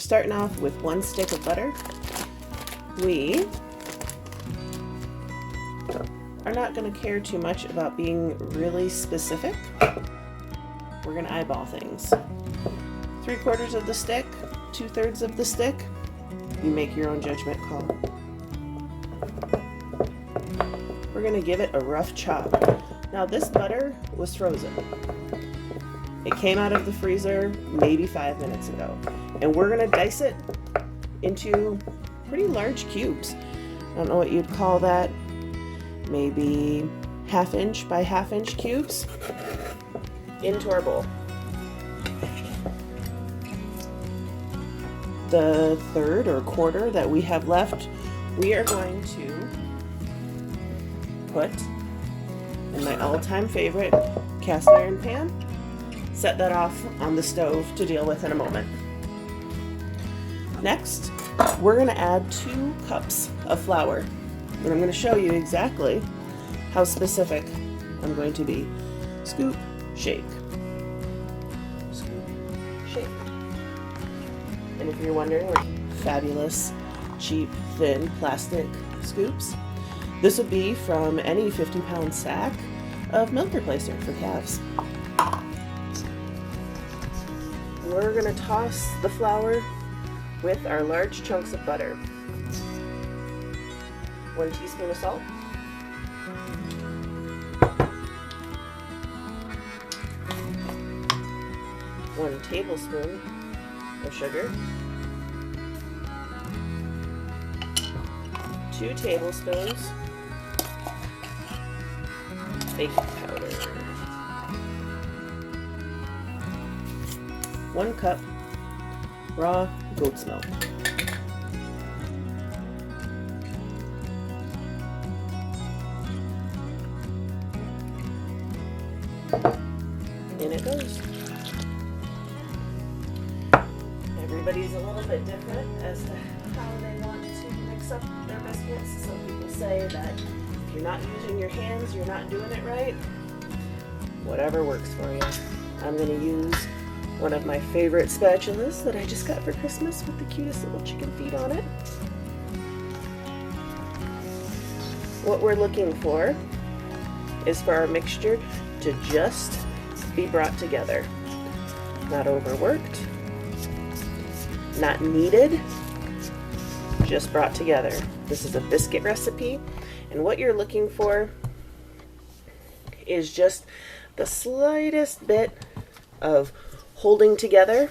starting off with 1 stick of butter. We are not going to care too much about being really specific. We're going to eyeball things. 3/4 of the stick, 2/3 of the stick. You make your own judgment call. We're going to give it a rough chop. Now this butter was frozen. It came out of the freezer maybe 5 minutes ago. And we're going to dice it into pretty large cubes. I don't know what you'd call that. Maybe 1/2 inch by 1/2 inch cubes into our bowl. The 1/3 or 1/4 that we have left, we are going to put in my all-time favorite cast iron pan. Set that off on the stove to deal with in a moment. Next, we're going to add 2 cups of flour. And I'm going to show you exactly how specific I'm going to be. Scoop, shake. Scoop, shake. And if you're wondering, what fabulous, cheap, thin plastic scoops, this would be from any 50-pound sack of milk replacer for calves. We're going to toss the flour with our large chunks of butter. 1 teaspoon of salt. 1 tablespoon of sugar. 2 tablespoons baking powder. 1 cup raw goat's milk. In it goes. Everybody's a little bit different as to how they want to mix up their biscuits. Some people say that if you're not using your hands, you're not doing it right. Whatever works for you. I'm going to use one of my favorite spatulas that I just got for Christmas with the cutest little chicken feet on it. What we're looking for is for our mixture to just be brought together. Not overworked, not kneaded, just brought together. This is a biscuit recipe, and what you're looking for is just the slightest bit of holding together,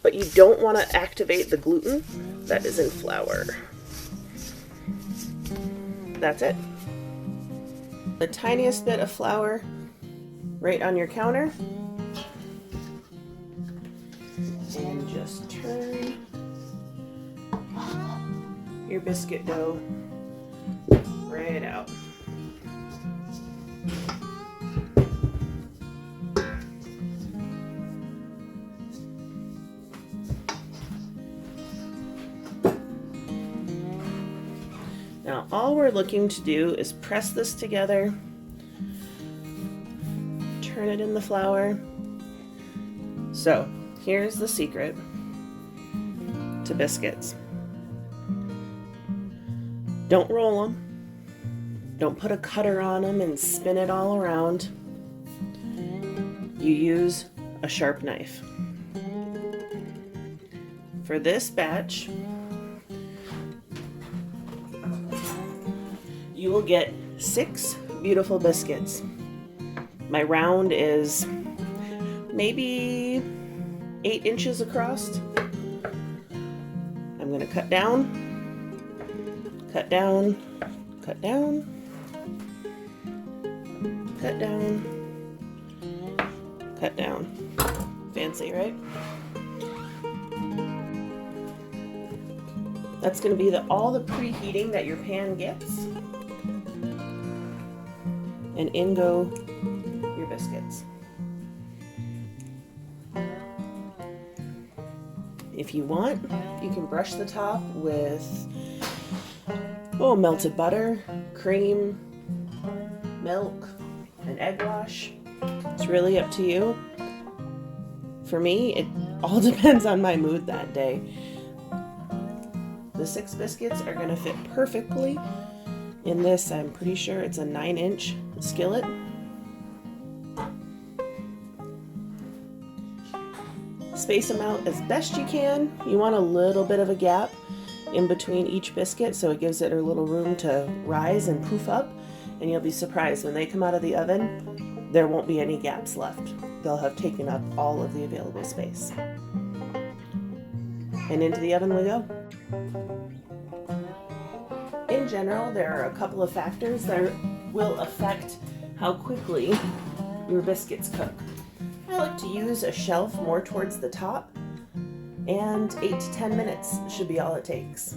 but you don't want to activate the gluten that is in flour. That's it. The tiniest bit of flour right on your counter, and just turn your biscuit dough right out. Now all we're looking to do is press this together, turn it in the flour. So here's the secret to biscuits. Don't roll them. Don't put a cutter on them and spin it all around. You use a sharp knife. For this batch, you will get 6 beautiful biscuits. My round is maybe 8 inches across. I'm going to cut down, cut down, cut down, cut down, cut down. Fancy, right? That's going to be all the preheating that your pan gets. And in go your biscuits. If you want, you can brush the top with melted butter, cream, milk, an egg wash. It's really up to you. For me, all depends on my mood that day. The 6 biscuits are going to fit perfectly in this, I'm pretty sure it's a 9-inch skillet. Space them out as best you can. You want a little bit of a gap in between each biscuit so it gives it a little room to rise and poof up, and you'll be surprised when they come out of the oven, there won't be any gaps left. They'll have taken up all of the available space. And into the oven we go. In general, there are a couple of factors that will affect how quickly your biscuits cook. I like to use a shelf more towards the top, and 8 to 10 minutes should be all it takes.